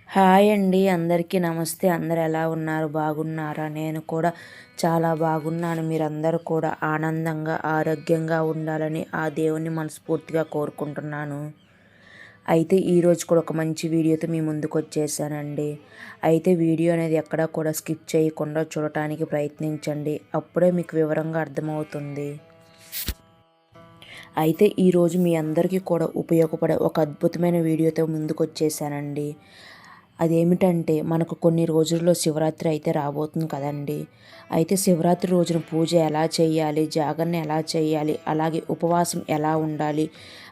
Hi అండి, అందరికీ నమస్తే. అందరు ఎలా ఉన్నారు? బాగున్నారా? నేను కూడా చాలా బాగున్నాను. మీరందరూ కూడా ఆనందంగా ఆరోగ్యంగా ఉండాలని ఆ దేవుని మనస్ఫూర్తిగా కోరుకుంటున్నాను. అయితే ఈరోజు కూడా ఒక మంచి వీడియోతో మీ ముందుకు వచ్చేసానండి. అయితే వీడియో అనేది ఎక్కడా కూడా స్కిప్ చేయకుండా చూడటానికి ప్రయత్నించండి. అప్పుడే మీకు వివరంగా అర్థమవుతుంది. అయితే ఈరోజు మీ అందరికీ కూడా ఉపయోగపడే ఒక అద్భుతమైన వీడియోతో ముందుకు వచ్చేసానండి. అదేమిటంటే మనకు కొన్ని రోజుల్లో శివరాత్రి అయితే రాబోతుంది కదండి. అయితే శివరాత్రి రోజున పూజ ఎలా చేయాలి, జాగరణ ఎలా చేయాలి, అలాగే ఉపవాసం ఎలా ఉండాలి,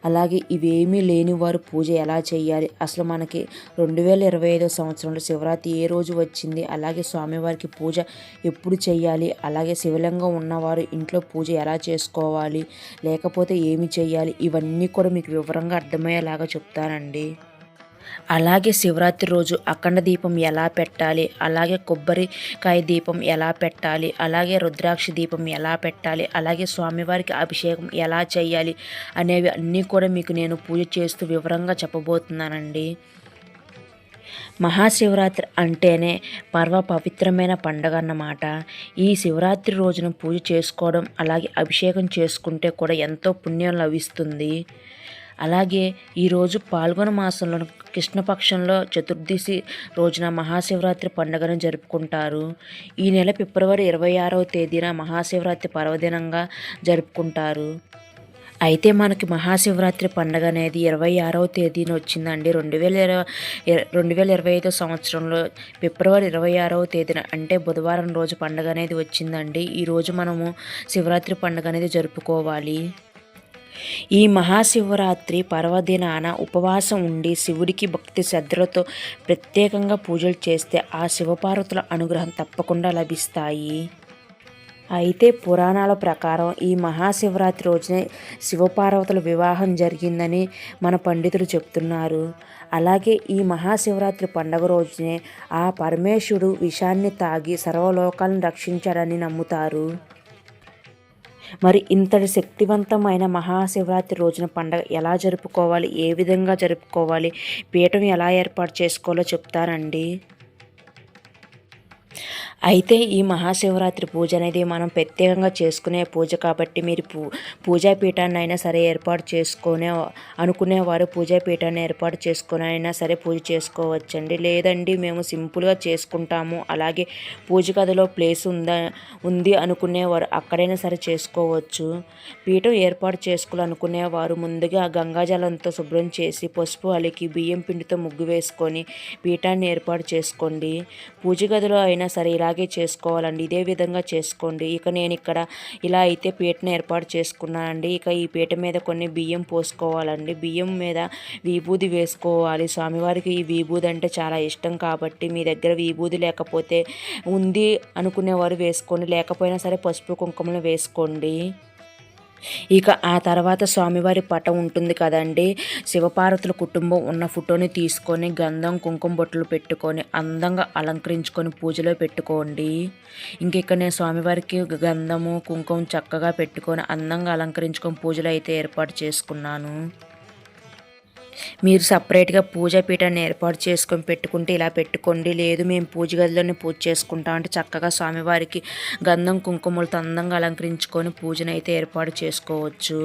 అలాగే ఇవేమీ లేని వారు పూజ ఎలా చేయాలి, అసలు మనకి 2025 సంవత్సరంలో శివరాత్రి ఏ రోజు వచ్చింది, అలాగే స్వామివారికి పూజ ఎప్పుడు చేయాలి, అలాగే శివలింగం ఉన్నవారు ఇంట్లో పూజ ఎలా చేసుకోవాలి, లేకపోతే ఏమి చేయాలి, ఇవన్నీ కూడా మీకు వివరంగా అర్థమయ్యేలాగా చెప్తానండి. అలాగే శివరాత్రి రోజు అఖండ దీపం ఎలా పెట్టాలి, అలాగే కొబ్బరికాయ దీపం ఎలా పెట్టాలి, అలాగే రుద్రాక్ష దీపం ఎలా పెట్టాలి, అలాగే స్వామివారికి అభిషేకం ఎలా చేయాలి అనేవి అన్నీ కూడా మీకు నేను పూజ చేస్తూ వివరంగా చెప్పబోతున్నానండి. మహాశివరాత్రి అంటేనే పవిత్రమైన పండగ అన్నమాట. ఈ శివరాత్రి రోజున పూజ చేసుకోవడం, అలాగే అభిషేకం చేసుకుంటే కూడా ఎంతో పుణ్యం లభిస్తుంది. అలాగే ఈరోజు పాల్గొన మాసంలో కృష్ణపక్షంలో చతుర్దశి రోజున మహాశివరాత్రి పండుగను జరుపుకుంటారు. ఈ నెల ఫిబ్రవరి 26వ తేదీన మహాశివరాత్రి పర్వదినంగా జరుపుకుంటారు. అయితే మనకి మహాశివరాత్రి పండుగ అనేది 26వ తేదీన వచ్చిందండి. 2025 సంవత్సరంలో ఫిబ్రవరి 26వ తేదీన, అంటే బుధవారం రోజు పండుగ అనేది వచ్చిందండి. ఈరోజు మనము శివరాత్రి పండుగ అనేది జరుపుకోవాలి. ఈ మహాశివరాత్రి పర్వదినాన ఉపవాసం ఉండి శివుడికి భక్తి శ్రద్ధలతో ప్రత్యేకంగా పూజలు చేస్తే ఆ శివపార్వతుల అనుగ్రహం తప్పకుండా లభిస్తాయి. అయితే పురాణాల ప్రకారం ఈ మహాశివరాత్రి రోజునే శివపార్వతుల వివాహం జరిగిందని మన పండితులు చెప్తున్నారు. అలాగే ఈ మహాశివరాత్రి పండుగ రోజునే ఆ పరమేశ్వరుడు విషాన్ని తాగి సర్వలోకాలను రక్షించాడని నమ్ముతారు. మరి ఇంతటి శక్తివంతమైన మహాశివరాత్రి రోజున పండగ ఎలా జరుపుకోవాలి, ఏ విధంగా జరుపుకోవాలి, పీఠం ఎలా ఏర్పాటు చేసుకోవాలో చెప్తానండి. అయితే ఈ మహాశివరాత్రి పూజ అనేది మనం ప్రత్యేకంగా చేసుకునే పూజ కాబట్టి మీరు పూజాపీఠాన్ని అయినా సరే ఏర్పాటు అనుకునేవారు పూజాపీఠాన్ని ఏర్పాటు చేసుకొని అయినా సరే పూజ చేసుకోవచ్చండి. లేదండి మేము సింపుల్గా చేసుకుంటాము, అలాగే పూజ గదిలో ప్లేస్ ఉంది అనుకునేవారు అక్కడైనా సరే చేసుకోవచ్చు. పీఠం ఏర్పాటు చేసుకోవాలనుకునేవారు ముందుగా గంగాజలంతో శుభ్రం చేసి పసుపు అలికి బియ్యం పిండితో ముగ్గు వేసుకొని పీఠాన్ని ఏర్పాటు చేసుకోండి. పూజ గదిలో అయినా సరే ఇలాగే చేసుకోవాలండి. ఇదే విధంగా చేసుకోండి. ఇక నేను ఇక్కడ ఇలా అయితే పీటను ఏర్పాటు చేసుకున్నానండి. ఇక ఈ పీట మీద కొన్ని బియ్యం పోసుకోవాలండి. బియ్యం మీద విభూది వేసుకోవాలి. స్వామివారికి ఈ విభూది అంటే చాలా ఇష్టం కాబట్టి మీ దగ్గర విభూది లేకపోతే ఉంది అనుకునేవారు వేసుకోండి, లేకపోయినా సరే పసుపు కుంకుమలు వేసుకోండి. ఇక ఆ తర్వాత స్వామివారి పటం ఉంటుంది కదండి, శివపార్వతుల కుటుంబం ఉన్న ఫోటోని తీసుకొని గంధం కుంకుమ బొట్లు పెట్టుకొని అందంగా అలంకరించుకొని పూజలో పెట్టుకోండి. ఇంక ఇక్కడ నేను స్వామివారికి గంధము కుంకుమ చక్కగా పెట్టుకొని అందంగా అలంకరించుకొని పూజలు అయితే ఏర్పాటు చేసుకున్నాను. మీరు సపరేట్గా పూజా పీఠాన్ని ఏర్పాటు చేసుకొని పెట్టుకుంటే ఇలా పెట్టుకోండి. లేదు మేము పూజ గదిలోనే పూజ చేసుకుంటాం అంటే చక్కగా స్వామివారికి గంధం కుంకుమలతో అందంగా అలంకరించుకొని పూజను అయితే ఏర్పాటు చేసుకోవచ్చు.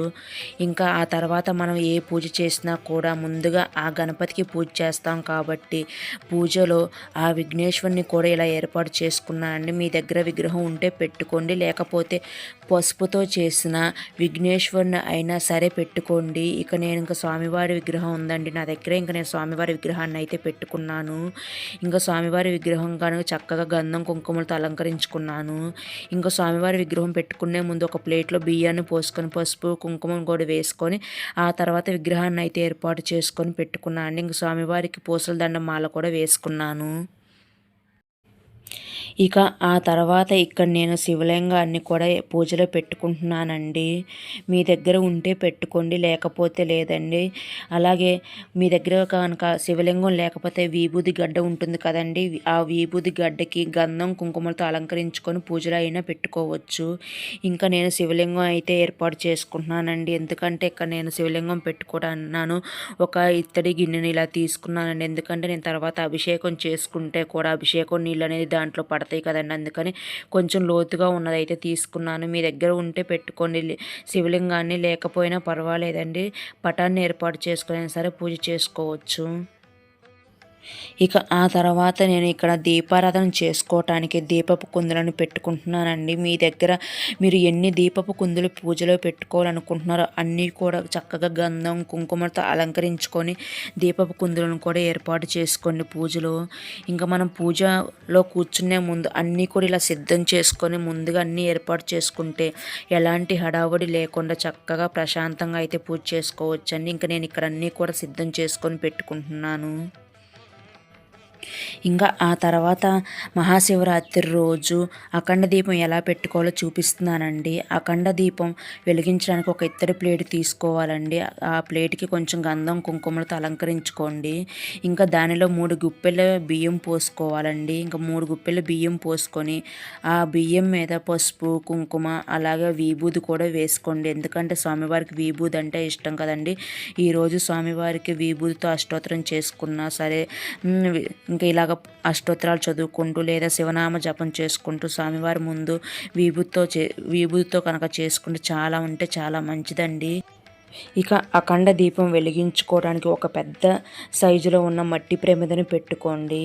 ఇంకా ఆ తర్వాత మనం ఏ పూజ చేసినా కూడా ముందుగా ఆ గణపతికి పూజ చేస్తాం కాబట్టి పూజలో ఆ విఘ్నేశ్వరుని కూడా ఇలా ఏర్పాటు చేసుకున్నానండి. మీ దగ్గర విగ్రహం ఉంటే పెట్టుకోండి, లేకపోతే పసుపుతో చేసిన విఘ్నేశ్వరుని అయినా సరే పెట్టుకోండి. ఇక నేను ఇంకా స్వామివారి విగ్రహం ఉందండి నా దగ్గర, ఇంకా నేను స్వామివారి విగ్రహాన్ని అయితే పెట్టుకున్నాను. ఇంకా స్వామివారి విగ్రహం కనుక చక్కగా గంధం కుంకుమలతో అలంకరించుకున్నాను. ఇంకా స్వామివారి విగ్రహం పెట్టుకునే ముందు ఒక ప్లేట్లో బియ్యాన్ని పోసుకొని పసుపు కుంకుమం కూడా వేసుకొని ఆ తర్వాత విగ్రహాన్ని అయితే ఏర్పాటు చేసుకొని పెట్టుకున్నాను. ఇంక స్వామివారికి పూసల దండ మాల కూడా వేసుకున్నాను. ఇక ఆ తర్వాత ఇక్కడ నేను శివలింగాన్ని కూడా పూజలో పెట్టుకుంటున్నానండి. మీ దగ్గర ఉంటే పెట్టుకోండి, లేకపోతే లేదండి. అలాగే మీ దగ్గర కనుక శివలింగం లేకపోతే విభూది గడ్డ ఉంటుంది కదండీ! ఆ విభూది గడ్డకి గంధం, కుంకుమలతో అలంకరించుకొని పూజలో అయినా పెట్టుకోవచ్చు. ఇంకా నేను శివలింగం అయితే ఏర్పాటు చేసుకుంటున్నానండి. ఎందుకంటే ఇక్కడ నేను శివలింగం పెట్టుకోవడన్నాను. ఒక ఇత్తడి గిన్నెని ఇలా తీసుకున్నానండి. ఎందుకంటే నేను తర్వాత అభిషేకం చేసుకుంటే కూడా అభిషేకం నీళ్ళు అనేది దాంట్లో పడతాయి కదండి. అందుకని కొంచెం లోతుగా ఉన్నదైతే తీసుకున్నాను. మీ దగ్గర ఉంటే పెట్టుకోండి, శివలింగాన్ని లేకపోయినా పర్వాలేదండి. పటాన్ని ఏర్పాటు చేసుకుని సరే పూజ చేసుకోవచ్చు. ఇక ఆ తర్వాత నేను ఇక్కడ దీపారాధన చేసుకోవటానికి దీపపు కుందులను పెట్టుకుంటున్నానండి. మీ దగ్గర మీరు ఎన్ని దీపపు కుందులు పూజలో పెట్టుకోవాలనుకుంటున్నారో అన్నీ కూడా చక్కగా గంధం, కుంకుమతో అలంకరించుకొని దీపపు కుందులను కూడా ఏర్పాటు చేసుకోండి పూజలో. ఇంకా మనం పూజలో కూర్చునే ముందు అన్నీ కూడా ఇలా సిద్ధం చేసుకొని ముందుగా అన్నీ ఏర్పాటు చేసుకుంటే ఎలాంటి హడావుడి లేకుండా చక్కగా ప్రశాంతంగా అయితే పూజ చేసుకోవచ్చండి. ఇంకా నేను ఇక్కడ అన్నీ కూడా సిద్ధం చేసుకొని పెట్టుకుంటున్నాను. ఇంకా ఆ తర్వాత మహాశివరాత్రి రోజు అఖండ దీపం ఎలా పెట్టుకోవాలో చూపిస్తున్నానండి. అఖండ దీపం వెలిగించడానికి ఒక ఇత్తడి ప్లేట్ తీసుకోవాలండి. ఆ ప్లేట్కి కొంచెం గంధం, కుంకుమలతో అలంకరించుకోండి. ఇంకా దానిలో 3 గుప్పెల బియ్యం పోసుకోవాలండి. ఇంకా 3 గుప్పెల బియ్యం పోసుకొని ఆ బియ్యం మీద పసుపు, కుంకుమ అలాగే విభూది కూడా వేసుకోండి. ఎందుకంటే స్వామివారికి విభూది అంటే ఇష్టం కదండి. ఈరోజు స్వామివారికి విభూదితో అష్టోత్తరం చేసుకున్నా సరే, ఇంకా ఇలాగ అష్టోత్తరాలు చదువుకుంటూ లేదా శివనామ జపం చేసుకుంటూ స్వామివారి ముందు విభూతితో కనుక చేసుకుంటే చాలా మంచిదండి. ఇక అఖండ దీపం వెలిగించుకోవడానికి ఒక పెద్ద సైజులో ఉన్న మట్టి ప్రమిదని పెట్టుకోండి.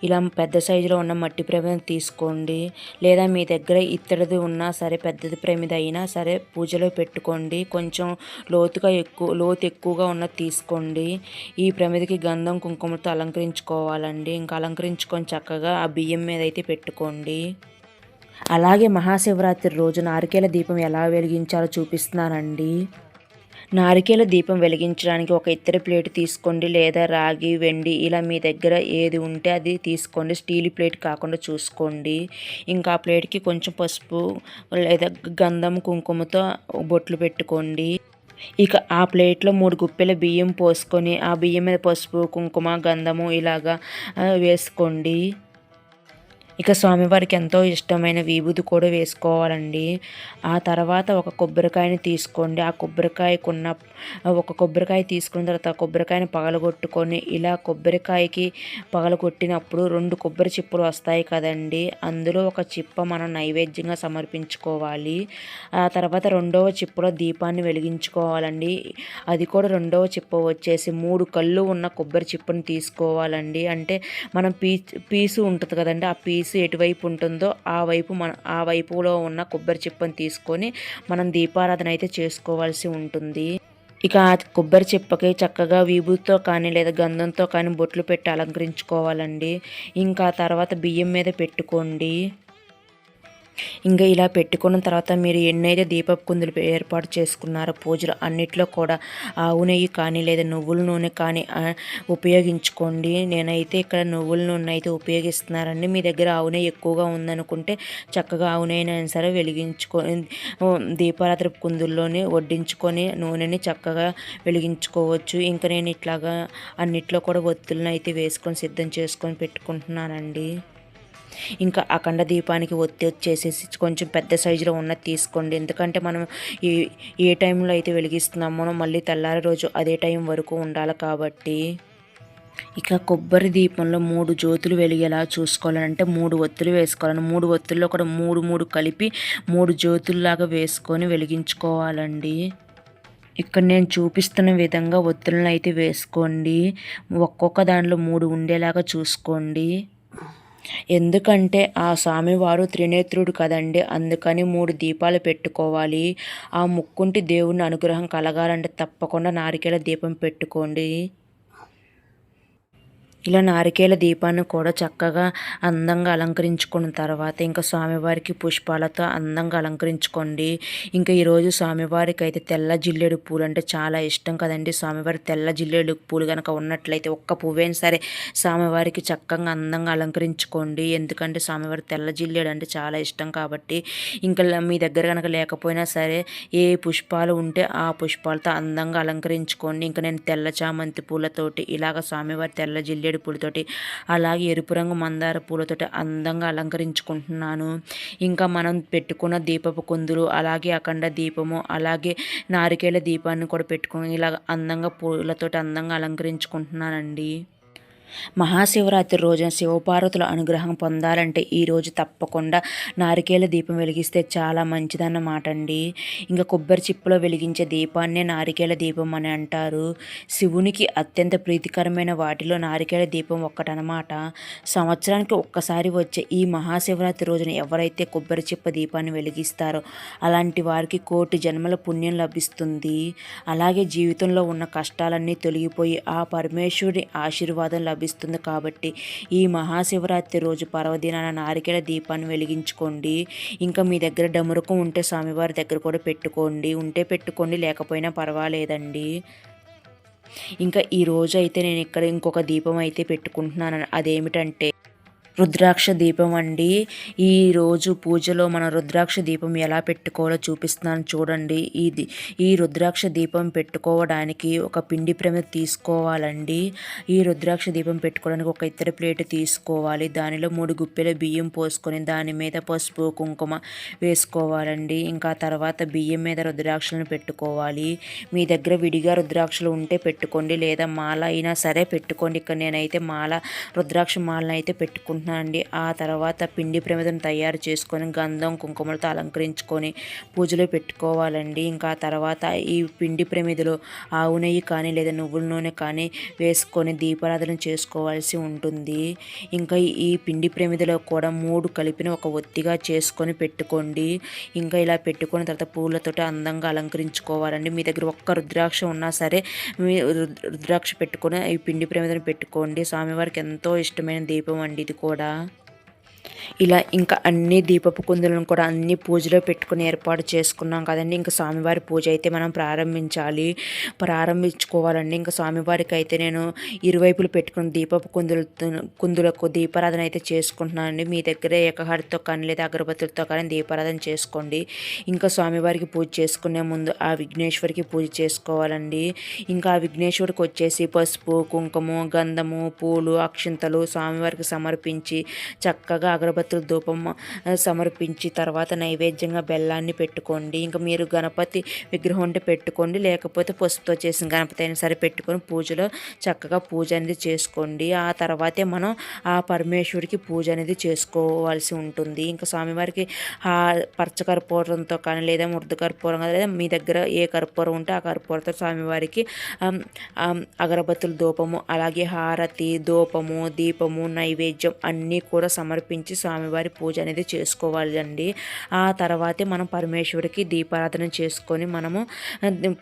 ఇలా పెద్ద సైజులో ఉన్న మట్టి ప్రమిదని తీసుకోండి. లేదా మీ దగ్గర ఇత్తడిది ఉన్నా సరే, పెద్దది ప్రమిద అయినా సరే పూజలో పెట్టుకోండి. కొంచెం లోతు ఎక్కువగా ఉన్నది తీసుకోండి. ఈ ప్రమిదకి గంధం, కుంకుమతో అలంకరించుకోవాలండి. ఇంకా అలంకరించుకొని చక్కగా ఆ బియ్యం మీద అయితే పెట్టుకోండి. అలాగే మహాశివరాత్రి రోజు నారికేల దీపం ఎలా వెలిగించాలో చూపిస్తున్నానండి. నారికేల దీపం వెలిగించడానికి ఒక ఇత్తడి ప్లేట్ తీసుకోండి, లేదా రాగి, వెండి ఇలా మీ దగ్గర ఏది ఉంటే అది తీసుకోండి. స్టీల్ ప్లేట్ కాకుండా చూసుకోండి. ఇంకా ఆ ప్లేట్కి కొంచెం పసుపు లేదా గంధం, కుంకుమతో బొట్లు పెట్టుకోండి. ఇక ఆ ప్లేట్లో 3 గుప్పెల బియ్యం పోసుకొని ఆ బియ్యం మీద పసుపు, కుంకుమ, గంధము ఇలాగా వేసుకోండి. ఇక స్వామివారికి ఎంతో ఇష్టమైన విభూది కూడా వేసుకోవాలండి. ఆ తర్వాత ఒక కొబ్బరికాయని తీసుకోండి. ఆ కొబ్బరికాయకున్న ఒక కొబ్బరికాయ తీసుకున్న తర్వాత ఆ కొబ్బరికాయని పగలగొట్టుకొని ఇలా కొబ్బరికాయకి పగలగొట్టినప్పుడు 2 కొబ్బరి చిప్పలు వస్తాయి కదండి. అందులో ఒక చిప్ప మనం నైవేద్యంగా సమర్పించుకోవాలి. ఆ తర్వాత రెండవ చిప్పలో దీపాన్ని వెలిగించుకోవాలండి. అది కూడా రెండవ చిప్ప వచ్చేసి 3 కళ్ళు ఉన్న కొబ్బరి చిప్పని తీసుకోవాలండి. అంటే మనం పీసు ఉంటుంది కదండి, ఆ పీసు ఎటువైపు ఉంటుందో ఆ వైపులో ఉన్న కొబ్బరి చిప్పని తీసుకొని మనం దీపారాధన అయితే చేసుకోవాల్సి ఉంటుంది. ఇక ఆ కొబ్బరి చిప్పకి చక్కగా విభూతితో కానీ లేదా గంధంతో కానీ బొట్లు పెట్టి అలంకరించుకోవాలండి. ఇంకా తర్వాత బియ్యం మీద పెట్టుకోండి. ఇంకా ఇలా పెట్టుకున్న తర్వాత మీరు ఎన్నైతే దీపపు కుందులు ఏర్పాటు చేసుకున్నారో పూజలు అన్నిట్లో కూడా ఆవు నెయ్యి కానీ లేదా నువ్వుల నూనె కానీ ఉపయోగించుకోండి. నేనైతే ఇక్కడ నువ్వుల నూనె అయితే ఉపయోగిస్తున్నానండి. మీ దగ్గర ఆవు నెయ్యి ఎక్కువగా ఉందనుకుంటే చక్కగా ఆవు నెయ్యినైనా సరే వెలిగించుకొని దీపారాత్రి కుందుల్లోనే వడ్డించుకొని నూనెని చక్కగా వెలిగించుకోవచ్చు. ఇంకా నేను ఇట్లాగా అన్నిట్లో కూడా ఒత్తులను అయితే వేసుకొని సిద్ధం చేసుకొని పెట్టుకుంటున్నానండి. ఇంకా అఖండ దీపానికి ఒత్తి వచ్చేసేసి కొంచెం పెద్ద సైజులో ఉన్నది తీసుకోండి. ఎందుకంటే మనం ఏ టైంలో అయితే వెలిగిస్తున్నామో మళ్ళీ తెల్లారి రోజు అదే టైం వరకు ఉండాలి కాబట్టి. ఇక కొబ్బరి దీపంలో 3 జ్యోతులు వెలిగేలా చూసుకోవాలంటే 3 ఒత్తులు వేసుకోవాలని 3 ఒత్తుల్లో కూడా 3 కలిపి 3 జ్యోతుల్లాగా వేసుకొని వెలిగించుకోవాలండి. ఇక్కడ నేను చూపిస్తున్న విధంగా ఒత్తులను అయితే వేసుకోండి. ఒక్కొక్క దానిలో 3 ఉండేలాగా చూసుకోండి. ఎందుకంటే ఆ స్వామివారు త్రినేత్రుడు కదండి. అందుకని 3 దీపాలు పెట్టుకోవాలి. ఆ ముక్కుంటి దేవుని అనుగ్రహం కలగాలంటే తప్పకుండా నారికేల దీపం పెట్టుకోండి. ఇలా నారికేల దీపాన్ని కూడా చక్కగా అందంగా అలంకరించుకున్న తర్వాత ఇంకా స్వామివారికి పుష్పాలతో అందంగా అలంకరించుకోండి. ఇంకా ఈరోజు స్వామివారికి అయితే తెల్ల జిల్లేడు పూలు అంటే చాలా ఇష్టం కదండి. స్వామివారి తెల్ల జిల్లేడు పూలు కనుక ఉన్నట్లయితే ఒక్క పువ్వైనా సరే స్వామివారికి చక్కగా అందంగా అలంకరించుకోండి. ఎందుకంటే స్వామివారి తెల్ల జిల్లేడు అంటే చాలా ఇష్టం కాబట్టి. ఇంకా మీ దగ్గర కనుక లేకపోయినా సరే ఏ పుష్పాలు ఉంటే ఆ పుష్పాలతో అందంగా అలంకరించుకోండి. ఇంకా నేను తెల్ల చామంతి పూలతోటి ఇలాగ స్వామివారి తెల్ల జిల్లేడు పూలతోటి అలాగే ఎరుపు రంగు మందార పూలతోటి అందంగా అలంకరించుకుంటున్నాను. ఇంకా మనం పెట్టుకున్న దీపపు కుందులు అలాగే అఖండ దీపము అలాగే నారికేల దీపాన్ని కూడా పెట్టుకుని ఇలాగ అందంగా పూలతోటి అందంగా అలంకరించుకుంటున్నానండి. మహాశివరాత్రి రోజున శివపార్వతుల అనుగ్రహం పొందాలంటే ఈరోజు తప్పకుండా నారికేల దీపం వెలిగిస్తే చాలా మంచిదన్నమాట అండి. ఇంకా కొబ్బరి చిప్పలో వెలిగించే దీపాన్నే నారికేల దీపం అని అంటారు. శివునికి అత్యంత ప్రీతికరమైన వాటిలో నారికేల దీపం ఒక్కటనమాట. సంవత్సరానికి ఒక్కసారి వచ్చే ఈ మహాశివరాత్రి రోజున ఎవరైతే కొబ్బరి చిప్ప దీపాన్ని వెలిగిస్తారో అలాంటి వారికి కోటి జన్మల పుణ్యం లభిస్తుంది. అలాగే జీవితంలో ఉన్న కష్టాలన్నీ తొలగిపోయి ఆ పరమేశ్వరుడి ఆశీర్వాదం లభిస్తుంది. కాబట్టి ఈ మహాశివరాత్రి రోజు పర్వదినాన నారికేల దీపాన్ని వెలిగించుకోండి. ఇంకా మీ దగ్గర డమరుకం ఉంటే స్వామివారి దగ్గర కూడా పెట్టుకోండి. ఉంటే పెట్టుకోండి, లేకపోయినా పర్వాలేదండి. ఇంకా ఈ రోజు అయితే నేను ఇక్కడ ఇంకొక దీపం అయితే పెట్టుకుంటున్నాను. అదేమిటంటే రుద్రాక్ష దీపం అండి. ఈరోజు పూజలో మన రుద్రాక్ష దీపం ఎలా పెట్టుకోవాలో చూపిస్తున్నాను చూడండి. ఈ రుద్రాక్ష దీపం పెట్టుకోవడానికి ఒక పిండి ప్రమిద తీసుకోవాలండి. ఈ రుద్రాక్ష దీపం పెట్టుకోవడానికి ఒక ఇత్తడి ప్లేట్ తీసుకోవాలి. దానిలో 3 గుప్పెల బియ్యం పోసుకొని దాని మీద పసుపు కుంకుమ వేసుకోవాలండి. ఇంకా తర్వాత బియ్యం మీద రుద్రాక్షలను పెట్టుకోవాలి. మీ దగ్గర విడిగా రుద్రాక్షలు ఉంటే పెట్టుకోండి, లేదా మాల అయినా సరే పెట్టుకోండి. ఇక్కడ నేనైతే రుద్రాక్ష మాలను అయితే పెట్టుకుంటున్నాను అండి. ఆ తర్వాత పిండి ప్రమిదను తయారు చేసుకొని గంధం కుంకుమలతో అలంకరించుకొని పూజలో పెట్టుకోవాలండి. ఇంకా తర్వాత ఈ పిండి ప్రమిదలో ఆవు నెయ్యి కానీ లేదా నువ్వుల నూనె కానీ వేసుకొని దీపారాధన చేసుకోవాల్సి ఉంటుంది. ఇంకా ఈ పిండి ప్రమిదలో కూడా 3 కలిపిన ఒక ఒత్తిగా చేసుకొని పెట్టుకోండి. ఇంకా ఇలా పెట్టుకున్న తర్వాత పూలతోటి అందంగా అలంకరించుకోవాలండి. మీ దగ్గర ఒక్క రుద్రాక్ష ఉన్నా సరే రుద్రాక్ష పెట్టుకొని ఈ పిండి ప్రమిదను పెట్టుకోండి. స్వామివారికి ఎంతో ఇష్టమైన దీపం అండి ఇది కూడా. ఇలా ఇంకా అన్ని దీపపు కుందులను కూడా అన్ని పూజలో పెట్టుకుని ఏర్పాటు చేసుకున్నాం కదండి. ఇంకా స్వామివారి పూజ అయితే మనం ప్రారంభించుకోవాలండి. ఇంకా స్వామివారికి అయితే నేను ఇరువైపులు పెట్టుకుని దీపపు కుందులకు దీపారాధన అయితే చేసుకుంటున్నానండి. మీ దగ్గర ఏకహారతితో కానీ లేదా అగరబత్తులతో కానీ దీపారాధన చేసుకోండి. ఇంకా స్వామివారికి పూజ చేసుకునే ముందు ఆ విఘ్నేశ్వరికి పూజ చేసుకోవాలండి. ఇంకా ఆ విఘ్నేశ్వరికి వచ్చేసి పసుపు కుంకుమ గంధము పూలు అక్షింతలు స్వామివారికి సమర్పించి చక్కగా అగరబత్తుల ధూపం సమర్పించి తర్వాత నైవేద్యంగా బెల్లాన్ని పెట్టుకోండి. ఇంకా మీరు గణపతి విగ్రహం ఉంటే పెట్టుకోండి, లేకపోతే పసుపుతో చేసిన గణపతి అయినా సరే పెట్టుకొని పూజలో చక్కగా పూజ అనేది చేసుకోండి. ఆ తర్వాతే మనం ఆ పరమేశ్వరుడికి పూజ అనేది చేసుకోవాల్సి ఉంటుంది. ఇంకా స్వామివారికి పచ్చ కర్పూరంతో కానీ లేదా ముద్ద కర్పూరం లేదా మీ దగ్గర ఏ కర్పూరం ఉంటే ఆ కర్పూరంతో స్వామివారికి అగరబత్తుల ధూపము అలాగే హారతి ధూపము దీపము నైవేద్యం అన్నీ కూడా సమర్పించి స్వామివారి పూజ అనేది చేసుకోవాలండి. ఆ తర్వాతే మనం పరమేశ్వరికి దీపారాధన చేసుకొని మనము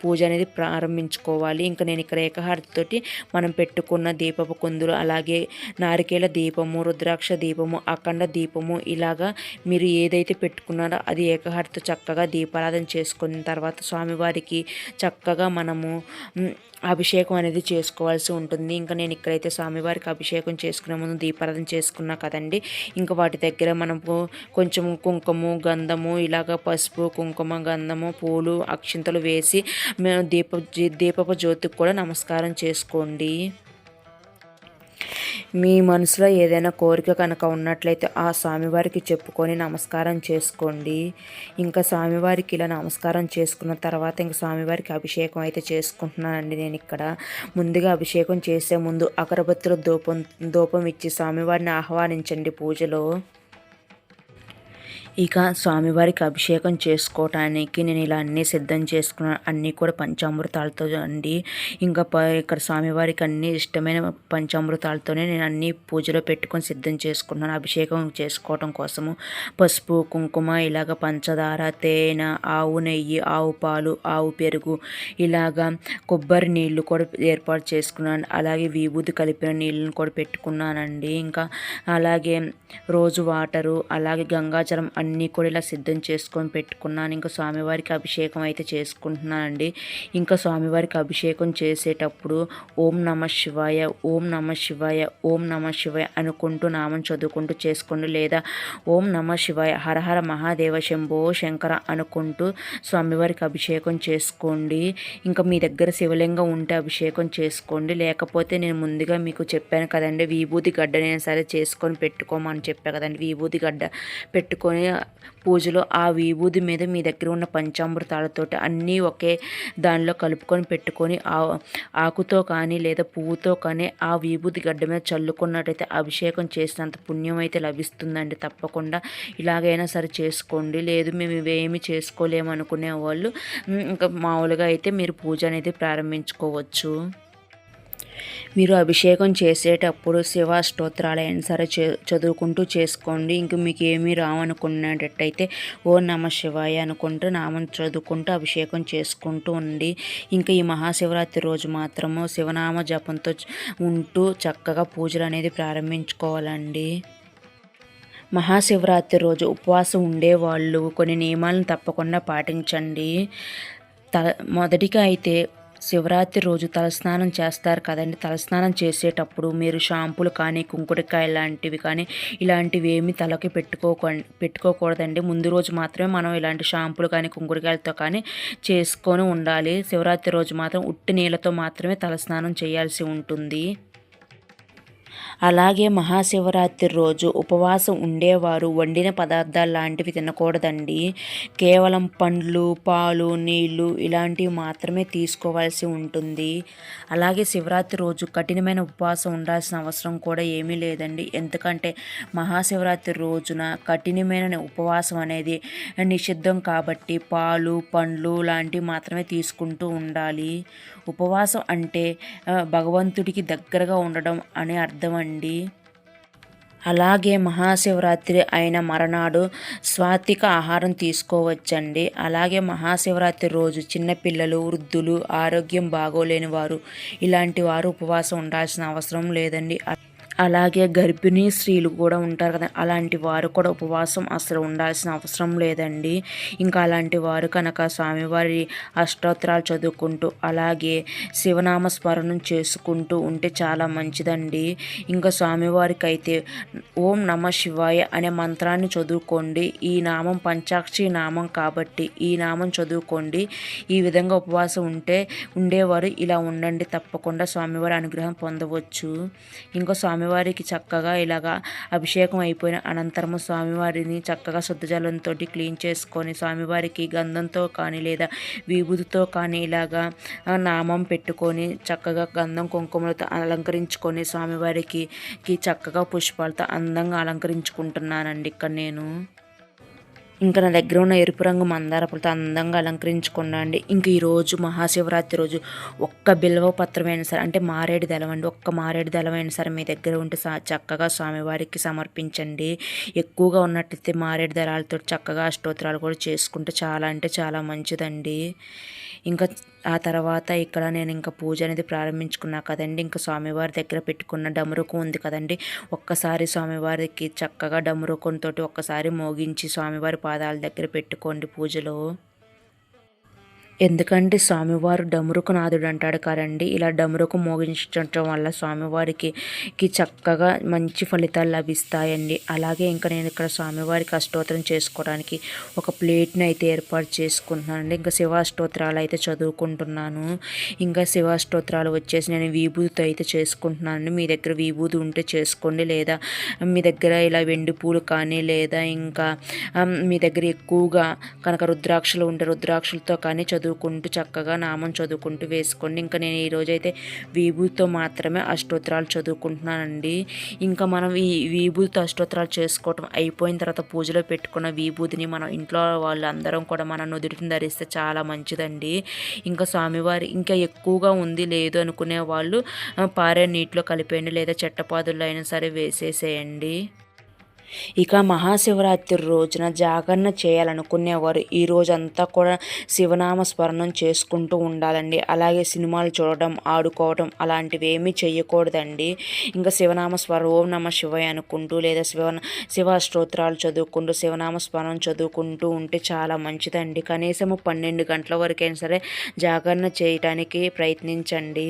పూజ అనేది ప్రారంభించుకోవాలి. ఇంకా నేను ఇక్కడ ఏకహారతితోటి మనం పెట్టుకున్న దీపపు కుందులు అలాగే నారికేల దీపము రుద్రాక్ష దీపము అఖండ దీపము ఇలాగా మీరు ఏదైతే పెట్టుకున్నారో అది ఏకహారతితో చక్కగా దీపారాధన చేసుకున్న తర్వాత స్వామివారికి చక్కగా మనము అభిషేకం అనేది చేసుకోవాల్సి ఉంటుంది. ఇంకా నేను ఇక్కడైతే స్వామివారికి అభిషేకం చేసుకునే ముందు దీపారాధన చేసుకున్నా కదండి. ఇంకా వాటి దగ్గర మనము కొంచెం కుంకుమ గంధము ఇలాగ పసుపు కుంకుమ గంధము పూలు అక్షింతలు వేసి దీపపు జ్యోతికి కూడా నమస్కారం చేసుకోండి. మీ మనసులో ఏదైనా కోరిక కనుక ఉన్నట్లయితే ఆ స్వామివారికి చెప్పుకొని నమస్కారం చేసుకోండి. ఇంకా స్వామివారికి ఇలా నమస్కారం చేసుకున్న తర్వాత ఇంకా స్వామివారికి అభిషేకం అయితే చేసుకుంటున్నానండి. నేను ఇక్కడ ముందుగా అభిషేకం చేసే ముందు అగరబత్తుల ధూపం ఇచ్చి స్వామివారిని ఆహ్వానించండి పూజలో. ఇక స్వామివారికి అభిషేకం చేసుకోవటానికి నేను ఇలా అన్నీ సిద్ధం చేసుకున్నాను. అన్నీ కూడా పంచామృతాలతో అండి. ఇంకా ఇక్కడ స్వామివారికి అన్నీ ఇష్టమైన పంచామృతాలతోనే నేను అన్నీ పూజలో పెట్టుకొని సిద్ధం చేసుకున్నాను. అభిషేకం చేసుకోవటం కోసము పసుపు, కుంకుమ, ఇలాగ పంచదార, తేనె, ఆవు నెయ్యి, ఆవు పాలు, ఆవు పెరుగు, ఇలాగా కొబ్బరి నీళ్ళు కూడా ఏర్పాటు చేసుకున్నాను. అలాగే విభూది కలిపిన నీళ్ళని కూడా పెట్టుకున్నానండి. ఇంకా అలాగే రోజు వాటరు, అలాగే గంగాజలం అన్నీ కూడా ఇలా సిద్ధం చేసుకొని పెట్టుకున్నాను. ఇంకా స్వామివారికి అభిషేకం అయితే చేసుకుంటున్నానండి. ఇంకా స్వామివారికి అభిషేకం చేసేటప్పుడు ఓం నమ శివాయ, ఓం నమ శివాయ, ఓం నమ శివాయ అనుకుంటూ నామం చదువుకుంటూ చేసుకోండి. లేదా ఓం నమ శివాయ, హరహర మహాదేవ శంభో శంకర అనుకుంటూ స్వామివారికి అభిషేకం చేసుకోండి. ఇంకా మీ దగ్గర శివలింగం ఉంటే అభిషేకం చేసుకోండి. లేకపోతే నేను ముందుగా మీకు చెప్పాను కదండి, విభూది గడ్డనైనా సరే చేసుకొని పెట్టుకోమని చెప్పా కదండి. విభూది గడ్డ పెట్టుకొని పూజలో ఆ విభూది మీద మీ దగ్గర ఉన్న పంచామృతాలతోటి అన్నీ ఒకే దానిలో కలుపుకొని పెట్టుకొని ఆకుతో కానీ లేదా పువ్వుతో కానీ ఆ విభూది గడ్డ మీద చల్లుకున్నట్టయితే అభిషేకం చేసినంత పుణ్యం అయితే లభిస్తుందండి. తప్పకుండా ఇలాగైనా సరే చేసుకోండి. లేదు మేము ఇవేమి చేసుకోలేము అనుకునే వాళ్ళు ఇంకా మామూలుగా అయితే మీరు పూజ అనేది ప్రారంభించుకోవచ్చు. మీరు అభిషేకం చేసేటప్పుడు శివ స్తోత్రాలైనా సరే చదువుకుంటూ చేసుకోండి. ఇంక మీకు ఏమీ రావనుకున్నట్టయితే ఓ నమ శివాయ అనుకుంటూ నామం చదువుకుంటూ అభిషేకం చేసుకుంటూ ఉండి ఇంకా ఈ మహాశివరాత్రి రోజు మాత్రము శివనామ జపంతో ఉంటూ చక్కగా పూజలు అనేది ప్రారంభించుకోవాలండి. మహాశివరాత్రి రోజు ఉపవాసం ఉండేవాళ్ళు కొన్ని నియమాలను తప్పకుండా పాటించండి. మొదటిగా అయితే శివరాత్రి రోజు తలస్నానం చేస్తారు కదండి. తలస్నానం చేసేటప్పుడు మీరు షాంపూలు కానీ కుంకుడుకాయ లాంటివి కానీ ఇలాంటివి ఏమి తలకి పెట్టుకోకూడదండి. ముందు రోజు మాత్రమే మనం ఇలాంటి షాంపూలు కానీ కుంకుడుకాయలతో కానీ చేసుకొని ఉండాలి. శివరాత్రి రోజు మాత్రం ఉట్టి నీళ్ళతో మాత్రమే తలస్నానం చేయాల్సి ఉంటుంది. అలాగే మహాశివరాత్రి రోజు ఉపవాసం ఉండేవారు వండిన పదార్థాలు లాంటివి తినకూడదండి. కేవలం పండ్లు, పాలు, నీళ్లు ఇలాంటివి మాత్రమే తీసుకోవాల్సి ఉంటుంది. అలాగే శివరాత్రి రోజు కఠినమైన ఉపవాసం ఉండాల్సిన అవసరం కూడా ఏమీ లేదండి. ఎందుకంటే మహాశివరాత్రి రోజున కఠినమైన ఉపవాసం అనేది నిషిద్ధం కాబట్టి పాలు, పండ్లు లాంటివి మాత్రమే తీసుకుంటూ ఉండాలి. ఉపవాసం అంటే భగవంతుడికి దగ్గరగా ఉండడం అనే అర్థం అండి. అలాగే మహాశివరాత్రి అయిన మరనాడు సాత్విక ఆహారం తీసుకోవచ్చండి. అలాగే మహాశివరాత్రి రోజు చిన్నపిల్లలు, వృద్ధులు, ఆరోగ్యం బాగోలేని వారు ఇలాంటి వారు ఉపవాసం ఉండాల్సిన అవసరం లేదండి. అలాగే గర్భిణీ స్త్రీలు కూడా ఉంటారు కదా, అలాంటి వారు కూడా ఉపవాసం అసలు ఉండాల్సిన అవసరం లేదండి. ఇంకా అలాంటి వారు కనుక స్వామివారి అష్టోత్తరాలు చదువుకుంటూ అలాగే శివనామ స్మరణం చేసుకుంటూ ఉంటే చాలా మంచిదండి. ఇంకా స్వామివారికి అయితే ఓం నమ శివాయ అనే మంత్రాన్ని చదువుకోండి. ఈ నామం పంచాక్షి నామం కాబట్టి ఈ నామం చదువుకోండి. ఈ విధంగా ఉపవాసం ఉండేవారు ఇలా ఉండండి. తప్పకుండా స్వామివారి అనుగ్రహం పొందవచ్చు. ఇంకా స్వామివారికి చక్కగా ఇలాగా అభిషేకం అయిపోయిన అనంతరము స్వామివారిని చక్కగా శుద్ధజలంతో క్లీన్ చేసుకొని స్వామివారికి గంధంతో కానీ లేదా విభూతితో కానీ ఇలాగా నామం పెట్టుకొని చక్కగా గంధం కుంకుమలతో అలంకరించుకొని స్వామివారికి చక్కగా పుష్పాలతో అందంగా అలంకరించుకుంటున్నానండి ఇక్కడ నేను. ఇంకా నా దగ్గర ఉన్న ఎరుపు రంగు మందార పూలతో అందంగా అలంకరించుకున్నాండి. ఇంక ఈరోజు మహాశివరాత్రి రోజు ఒక్క బిల్వ పత్రమైనా సరే, అంటే మారేడు దళమండి, ఒక్క మారేడు దళమైనా సరే మీ దగ్గర ఉంటే చక్కగా స్వామివారికి సమర్పించండి. ఎక్కువగా ఉన్నట్లయితే మారేడు దళాలతో చక్కగా అష్టోత్తరాలు కూడా చేసుకుంటే చాలా అంటే చాలా మంచిదండి. ఇంకా ఆ తర్వాత ఇక్కడ నేను ఇంకా పూజ అనేది ప్రారంభించుకున్నా కదండి. ఇంకా స్వామివారి దగ్గర పెట్టుకున్న డమరుకం ఉంది కదండి, ఒక్కసారి స్వామివారికి చక్కగా డమరుకంతో ఒక్కసారి మోగించి స్వామివారి పాదాల దగ్గర పెట్టుకోండి పూజలో. ఎందుకంటే స్వామివారు డమరుకనాథుడు అంటాడు కదండి. ఇలా డమరుకు మోగించడం వల్ల స్వామివారికి చక్కగా మంచి ఫలితాలు లభిస్తాయండి. అలాగే ఇంకా నేను ఇక్కడ స్వామివారికి అష్టోత్తరం చేసుకోవడానికి ఒక ప్లేట్ని అయితే ఏర్పాటు చేసుకుంటున్నానండి. ఇంకా శివాష్టోత్రాలు అయితే చదువుకుంటున్నాను. ఇంకా శివాష్టోత్రాలు వచ్చేసి నేను విభూతితో అయితే చేసుకుంటున్నానండి. మీ దగ్గర విభూతి ఉంటే చేసుకోండి, లేదా మీ దగ్గర ఇలా వెండి పూలు కానీ లేదా ఇంకా మీ దగ్గర ఎక్కువగా కనుక రుద్రాక్షలు ఉంటే రుద్రాక్షలతో కానీ చదువుకుంటూ చక్కగా నామం చదువుకుంటూ వేసుకోండి. ఇంకా నేను ఈరోజైతే విభూతితో మాత్రమే అష్టోత్తరాలు చదువుకుంటున్నానండి. ఇంకా మనం ఈ విభూతితో అష్టోత్తరాలు చేసుకోవటం అయిపోయిన తర్వాత పూజలో పెట్టుకున్న విభూతిని మనం ఇంట్లో వాళ్ళందరం కూడా మన నుదుటిని ధరిస్తే చాలా మంచిదండి. ఇంకా స్వామివారి ఇంకా ఎక్కువగా ఉంది లేదు అనుకునే వాళ్ళు పారే నీటిలో కలిపేయండి, లేదా చెట్టపాదుల్లో అయినా సరే వేసేసేయండి. ఇక మహాశివరాత్రి రోజున జాగరణ చేయాలనుకునేవారు ఈ రోజంతా కూడా శివనామ స్మరణం చేసుకుంటూ ఉండాలండి. అలాగే సినిమాలు చూడడం, ఆడుకోవడం అలాంటివి ఏమీ చేయకూడదండి. ఇంకా శివనామ ఓం నమ శివాయ అనుకుంటూ లేదా శివ స్తోత్రాలు చదువుకుంటూ శివనామ స్మరణం చదువుకుంటూ ఉంటే చాలా మంచిదండి. కనీసము 12 గంటల వరకైనా సరే జాగరణ చేయటానికి ప్రయత్నించండి.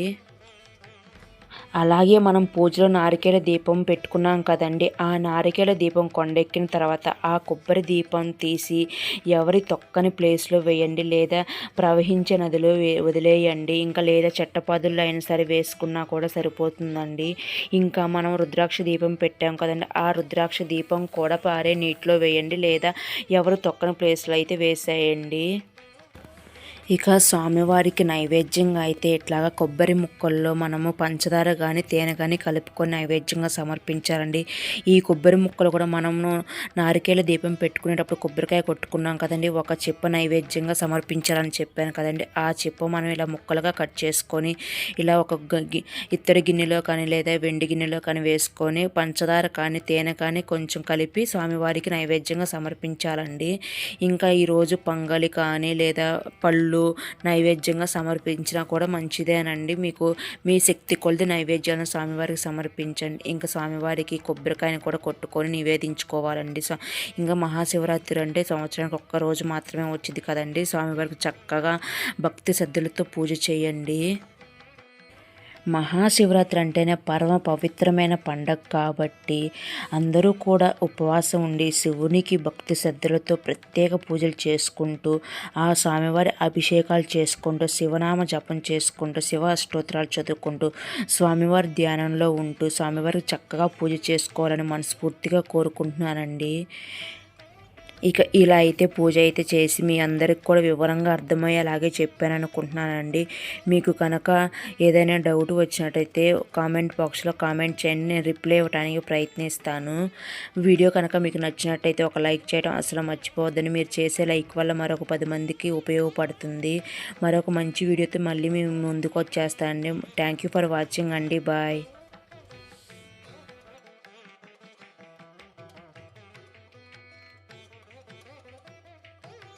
అలాగే మనం పూజలో నారికేల దీపం పెట్టుకున్నాం కదండి, ఆ నారికేల దీపం కొండెక్కిన తర్వాత ఆ కొబ్బరి దీపం తీసి ఎవరి తొక్కని ప్లేస్లో వేయండి, లేదా ప్రవహించే నదిలో వదిలేయండి. ఇంకా లేదా చెట్టపదుల్లో అయినా సరే వేసుకున్నా కూడా సరిపోతుందండి. ఇంకా మనం రుద్రాక్ష దీపం పెట్టాం కదండి, ఆ రుద్రాక్ష దీపం కూడా పారే నీటిలో వేయండి, లేదా ఎవరు తొక్కని ప్లేస్లో అయితే వేసేయండి. ఇక స్వామివారికి నైవేద్యంగా అయితే ఇట్లాగా కొబ్బరి ముక్కల్లో మనము పంచదార కానీ తేనె కానీ కలుపుకొని నైవేద్యంగా సమర్పించాలండి. ఈ కొబ్బరి ముక్కలు కూడా మనము నారికేల దీపం పెట్టుకునేటప్పుడు కొబ్బరికాయ కొట్టుకున్నాం కదండి, ఒక చిప్ప నైవేద్యంగా సమర్పించాలని చెప్పాను కదండి. ఆ చిప్ప మనం ఇలా ముక్కలుగా కట్ చేసుకొని ఇలా ఒక ఇత్తడి గిన్నెలో కానీ లేదా వెండి గిన్నెలో కానీ వేసుకొని పంచదార కానీ తేనె కానీ కొంచెం కలిపి స్వామివారికి నైవేద్యంగా సమర్పించాలండి. ఇంకా ఈరోజు పొంగలి కానీ లేదా పళ్ళు నైవేద్యంగా సమర్పించినా కూడా మంచిదేనండి. మీకు మీ శక్తి కొలది నైవేద్యాలను స్వామివారికి సమర్పించండి. ఇంకా స్వామివారికి కొబ్బరికాయని కూడా కొట్టుకొని నివేదించుకోవాలండి. ఇంకా మహాశివరాత్రి అంటే సంవత్సరానికి ఒక్కరోజు మాత్రమే వచ్చింది కదండి. స్వామివారికి చక్కగా భక్తి శ్రద్ధలతో పూజ చేయండి. మహాశివరాత్రి అంటేనే పరమ పవిత్రమైన పండగ కాబట్టి అందరూ కూడా ఉపవాసం ఉండి శివునికి భక్తి శ్రద్ధలతో ప్రత్యేక పూజలు చేసుకుంటూ ఆ స్వామివారి అభిషేకాలు చేసుకుంటూ శివనామ జపం చేసుకుంటూ శివ అష్టోత్తరాలు చదువుకుంటూ స్వామివారి ధ్యానంలో ఉంటూ స్వామివారికి చక్కగా పూజ చేసుకోవాలని మనస్ఫూర్తిగా కోరుకుంటున్నానండి. ఇక ఇలా అయితే పూజ అయితే చేసి మీ అందరికి కూడా వివరంగా అర్థమయ్యేలాగే చెప్పాను అనుకుంటున్నానండి. మీకు కనుక ఏదైనా డౌట్ వచ్చినట్టయితే కామెంట్ బాక్స్లో కామెంట్ చేయండి, నేను రిప్లై ఇవ్వడానికి ప్రయత్నిస్తాను. వీడియో కనుక మీకు నచ్చినట్టయితే ఒక లైక్ చేయడం అసలు మర్చిపోవద్దని. మీరు చేసే లైక్ వల్ల మరొక 10 మందికి ఉపయోగపడుతుంది. మరొక మంచి వీడియోతో మళ్ళీ మేము ముందుకు వచ్చేస్తానండి. థ్యాంక్ యూ ఫర్ వాచింగ్ అండి. బాయ్.